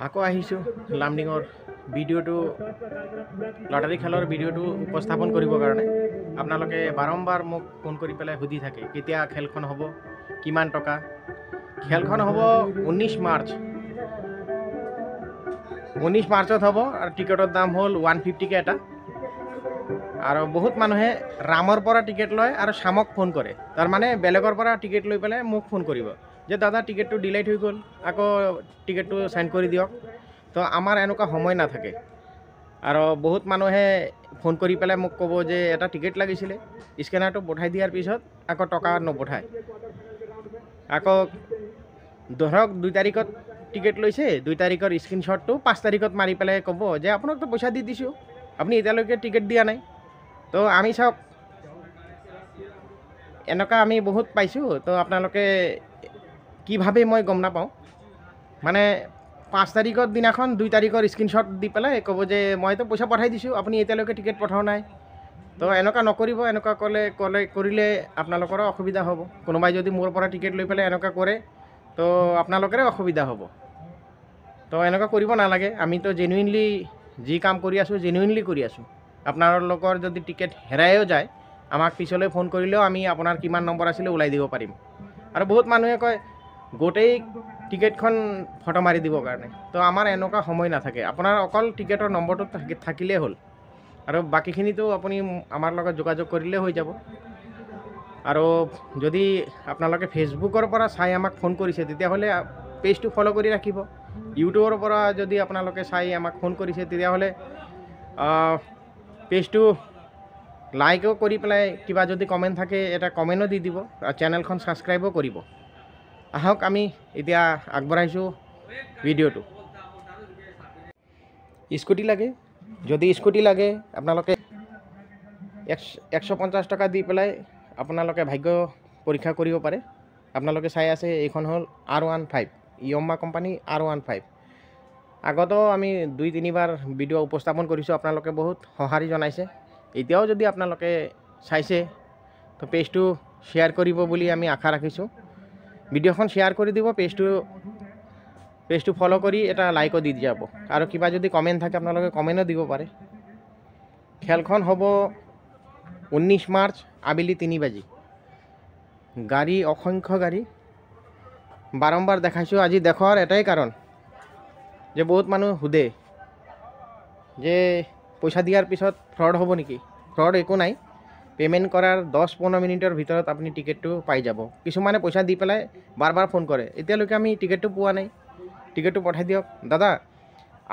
আকৌ আহিছোঁ লামডিঙৰ ভিডিঅ'টো লটাৰী খেলৰ ভিডিঅ'টো উপস্থাপন কৰিবৰ কাৰণে। আপোনালোকে বাৰম্বাৰ মোক ফোন কৰি পেলাই সুধি থাকে কেতিয়া খেলখন হ'ব, কিমান টকা। খেলখন হ'ব 19 মাৰ্চ। 19 মাৰ্চত হ'ব আৰু টিকেটৰ দাম হ'ল 150কৈ এটা। আৰু বহুত মানুহে ৰামৰ পৰা টিকেট লয় আৰু শ্যামক ফোন কৰে, তাৰমানে বেলেগৰ পৰা টিকেট লৈ পেলাই মোক ফোন কৰিব যে দাদা টিকেটটো ডিলাইট হৈ গ'ল, আকৌ টিকেটটো চেণ্ড কৰি দিয়ক। তো আমাৰ এনেকুৱা সময় নাথাকে। আৰু বহুত মানুহে ফোন কৰি পেলাই মোক ক'ব যে এটা টিকেট লাগিছিলে, স্কেনাৰটো পঠাই দিয়াৰ পিছত আকৌ টকা নপঠায়। আকৌ ধৰক 2 তাৰিখত টিকেট লৈছে, 2 তাৰিখৰ স্ক্ৰীনশ্বটটো 5 তাৰিখত মাৰি পেলাই ক'ব যে আপোনাকতো পইচা দি দিছোঁ, আপুনি এতিয়ালৈকে টিকেট দিয়া নাই। তো আমি চাওক এনেকুৱা আমি বহুত পাইছোঁ। তো আপোনালোকে কিভাৱে মই গম নাপাওঁ, মানে 5 তাৰিখৰ দিনাখন 2 তাৰিখৰ স্ক্ৰীনশ্বট দি পেলাই ক'ব যে মইতো পইচা পঠাই দিছোঁ, আপুনি এতিয়ালৈকে টিকেট পঠাও নাই। তো এনেকুৱা নকৰিব। এনেকুৱা কৰিলে আপোনালোকৰো অসুবিধা হ'ব। কোনোবাই যদি মোৰ পৰা টিকেট লৈ পেলাই এনেকুৱা কৰে তো আপোনালোকৰে অসুবিধা হ'ব। তো এনেকুৱা কৰিব নালাগে। আমিতো জেনুইনলি যি কাম কৰি আছোঁ জেনুইনলি কৰি আছোঁ। আপোনালোকৰ যদি টিকেট হেৰাইও যায় আমাক পিছলৈ ফোন কৰিলেও আমি আপোনাৰ কিমান নম্বৰ আছিলে ওলাই দিব পাৰিম। আৰু বহুত মানুহে কয় গোটেই টিকেটখন ফটো মাৰি দিবৰ কাৰণে। তো আমাৰ এনেকুৱা সময় নাথাকে। আপোনাৰ অকল টিকেটৰ নম্বৰটো থাকিলেই হ'ল, আৰু বাকীখিনিতো আপুনি আমাৰ লগত যোগাযোগ কৰিলে হৈ যাব। আৰু যদি আপোনালোকে ফেচবুকৰ পৰা চাই আমাক ফোন কৰিছে তেতিয়াহ'লে পেজটো ফ'ল' কৰি ৰাখিব। ইউটিউবৰ পৰা যদি আপোনালোকে চাই আমাক ফোন কৰিছে তেতিয়াহ'লে পেজটো লাইকো কৰি পেলাই কিবা যদি কমেণ্ট থাকে এটা কমেণ্টো দি দিব, আৰু চেনেলখন ছাবস্ক্ৰাইবো কৰিব। আহক আমি এতিয়া আগবঢ়াইছোঁ ভিডিঅ'টো। স্কুটি লাগে, যদি স্কুটি লাগে আপোনালোকে 150 টকা দি পেলাই আপোনালোকে ভাগ্য পৰীক্ষা কৰিব পাৰে। আপোনালোকে চাই আছে এইখন হ'ল R15 য়ামাহা কোম্পানী R15। আগতেও আমি 2-3 বাৰ ভিডিঅ' উপস্থাপন কৰিছোঁ, আপোনালোকে বহুত সঁহাৰি জনাইছে। এতিয়াও যদি আপোনালোকে চাইছে তো পেজটো শ্বেয়াৰ কৰিব বুলি আমি আশা ৰাখিছোঁ। ভিডিঅ'খন শ্বেয়াৰ কৰি দিব, পেজটো ফ'ল' কৰি এটা লাইকো দি যাব। আৰু কিবা যদি কমেণ্ট থাকে আপোনালোকে কমেণ্টো দিব পাৰে। খেলখন হ'ব 19 মাৰ্চ আবেলি 3 বাজি। গাড়ী অসংখ্য গাড়ী, বাৰম্বাৰ দেখাইছোঁ। আজি দেখুৱাৰ এটাই কাৰণ যে বহুত মানুহ সোধে যে পইচা দিয়াৰ পিছত ফ্ৰড হ'ব নেকি। ফ্ৰড একো নাই। পে'মেণ্ট কৰাৰ 10-15 মিনিটৰ ভিতৰত আপুনি টিকেটটো পাই যাব। কিছুমানে পইচা দি পেলাই বাৰ বাৰ ফোন কৰে, এতিয়ালৈকে আমি টিকেটটো পোৱা নাই, টিকেটটো পঠাই দিয়ক। দাদা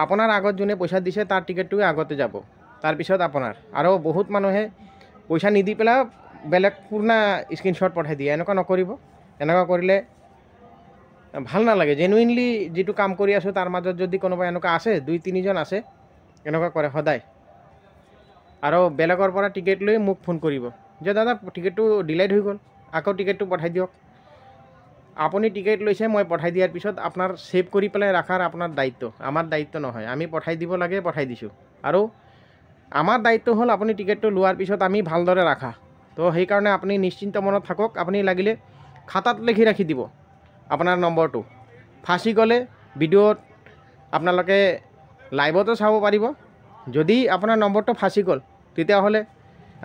আপোনাৰ আগত যোনে পইচা দিছে তাৰ টিকেটটোৱে আগতে যাব, তাৰপিছত আপোনাৰ। আৰু বহুত মানুহে পইচা নিদি পেলাই বেলেগ পুৰণা স্ক্ৰীনশ্বট পঠাই দিয়ে। এনেকুৱা নকৰিব। এনেকুৱা কৰিলে ভাল নালাগে। জেনুইনলি যিটো কাম কৰি আছোঁ তাৰ মাজত যদি কোনোবা এনেকুৱা আছে, 2-3জন আছে এনেকুৱা কৰে সদায়, আৰু বেলেগৰ পৰা টিকেট লৈ মোক ফোন কৰিব যে দাদা টিকেটটো ডিলাইট হৈ গ'ল, আকৌ টিকেটটো পঠাই দিয়ক। আপুনি টিকেট লৈছে, মই পঠাই দিয়াৰ পিছত আপোনাৰ ছেভ কৰি পেলাই ৰখাৰ আপোনাৰ দায়িত্ব, আমাৰ দায়িত্ব নহয়। আমি পঠাই দিব লাগে, পঠাই দিছোঁ। আৰু আমাৰ দায়িত্ব হ'ল আপুনি টিকেটটো লোৱাৰ পিছত আমি ভালদৰে ৰাখা। তো সেইকাৰণে আপুনি নিশ্চিন্ত মনত থাকক। আপুনি লাগিলে খাতাত লিখি ৰাখি দিব আপোনাৰ নম্বৰটো। ফাঁচি গ'লে ভিডিঅ'ত আপোনালোকে লাইভতো চাব পাৰিব। যদি আপোনাৰ নম্বৰটো ফাঁচি গ'ল তেতিয়াহ'লে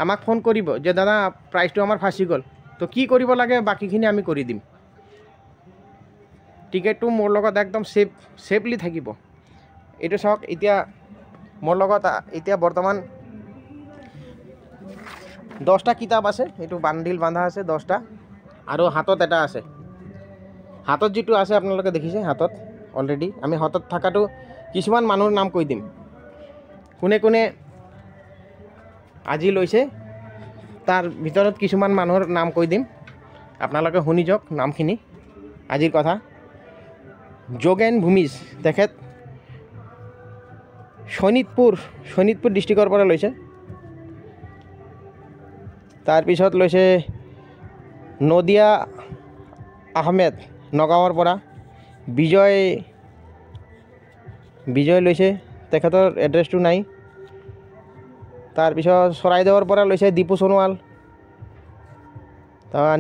আমাক ফোন কৰিব যে দাদা প্ৰাইচটো আমাৰ ফাঁচি গ'ল। তো কি কৰিব লাগে বাকীখিনি আমি কৰি দিম। টিকেটটো মোৰ লগত একদম ছেফলি থাকিব। এইটো চাওক, এতিয়া মোৰ লগত এতিয়া বৰ্তমান 10টা কিতাপ আছে। এইটো বান্ডিল বান্ধা আছে 10টা, আৰু হাতত এটা আছে। হাতত যিটো আছে আপোনালোকে দেখিছে, হাতত অলৰেডি আমি হাতত থকাটো কিছুমান মানুহৰ নাম কৈ দিম, কোনে কোনে আজি লৈছে তাৰ ভিতৰত কিছুমান মানুহৰ নাম কৈ দিম। আপোনালোকে শুনি যাওক নামখিনি। আজিৰ কথা, যোগেন ভূমিজ, তেখেত শোণিতপুৰ ডিষ্ট্ৰিক্টৰ পৰা লৈছে। তাৰপিছত লৈছে নদিয়া আহমেদ, নগাঁৱৰ পৰা। বিজয় লৈছে, তেখেতৰ এড্ৰেছটো নাই। তাৰপিছত চৰাইদেউৰ পৰা লৈছে দীপু সোণোৱাল।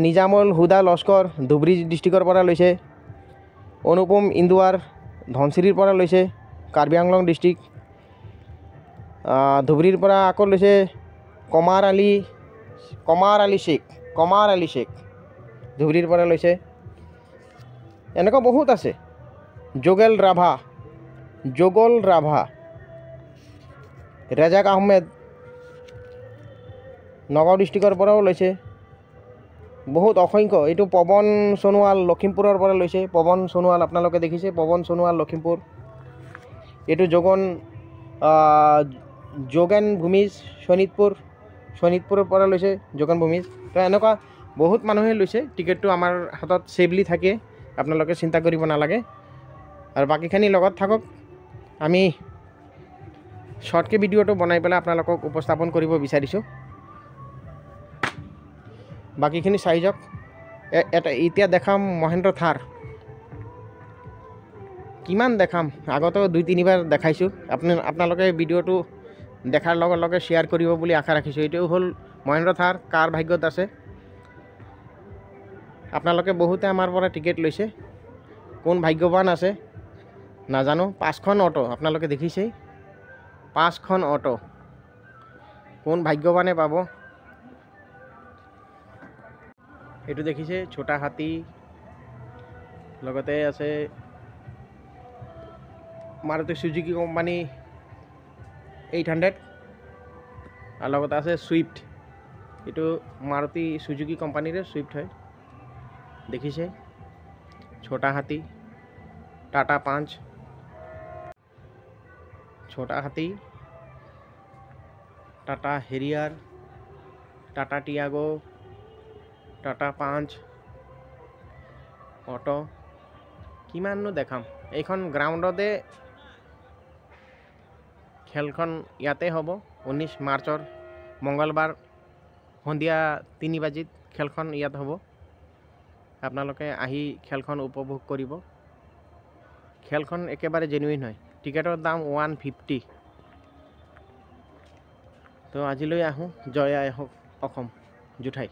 নিজামুল হুদা লস্কৰ, ধুবুৰী ডিষ্ট্ৰিক্টৰ পৰা লৈছে। অনুপম ইন্দুৱাৰ, ধনশিৰিৰ পৰা লৈছে কাৰ্বি আংলং ডিষ্ট্ৰিক্ট, ধুবুৰীৰ পৰা আকৌ লৈছে কমাৰ আলী শ্বেখ ধুবুৰীৰ পৰা লৈছে। এনেকুৱা বহুত আছে। যোগল ৰাভা, ৰেজাক আহমেদ নগাঁও ডিষ্ট্ৰিক্টৰ পৰাও লৈছে। বহুত অসংখ্য। এইটো পৱন সোণোৱাল লখিমপুৰৰ পৰা লৈছে। পৱন সোণোৱাল আপোনালোকে দেখিছে, পৱন সোণোৱাল লখিমপুৰ। এইটো যোগেন ভূমিজ শোণিতপুৰৰ পৰা লৈছে যোগেন ভূমিজ। তো এনেকুৱা বহুত মানুহে লৈছে। টিকেটটো আমাৰ হাতত ছেফলি থাকে, আপোনালোকে চিন্তা কৰিব নালাগে। আৰু বাকীখিনি লগত থাকক। আমি শ্বৰ্টকৈ ভিডিঅ'টো বনাই পেলাই আপোনালোকক উপস্থাপন কৰিব বিচাৰিছোঁ। বাকীখিনি চাই যাওক। এতিয়া দেখাম মহেন্দ্ৰ থাৰ। কিমান দেখাম, আগতেও 2-3বাৰ দেখাইছোঁ। আপোনালোকে ভিডিঅ'টো দেখাৰ লগে লগে শ্বেয়াৰ কৰিব বুলি আশা ৰাখিছোঁ। এইটো হ'ল মহেন্দ্ৰ থাৰ। কাৰ ভাগ্যত আছে। আপোনালোকে বহুতে আমাৰ পৰা টিকেট লৈছে। কোন ভাগ্যৱান আছে নাজানো। 5খন অটো আপোনালোকে দেখিছেই, 5খন অটো। কোন ভাগ্যৱানে পাব। এইটো দেখিছে ছোটা হাতী, লগতে আছে মাৰুতি চুজুকি কোম্পানী 800, আৰু লগতে আছে ছুইফ্ট। এইটো মাৰুতি চুজুকি কোম্পানীৰে ছুইফ্ট হয়। দেখিছে ছোটা হাতী, টাটা পাঞ্চ, ছোটা হাতী, টাটা হেৰিয়াৰ, টাটা টিয়াগো, টাটা পাঞ্চ অটো। কিমাননো দেখাম। এইখন গ্ৰাউণ্ডতে খেলখন ইয়াতে হ'ব। 19 মাৰ্চৰ মঙলবাৰ সন্ধিয়া 3 বাজিত খেলখন ইয়াত হ'ব। আপোনালোকে আহি খেলখন উপভোগ কৰিব। খেলখন একেবাৰে জেনুইন হয়। টিকেটৰ দাম 150। তো আজিলৈ আহোঁ। জয় আই অসম, জুঠাই।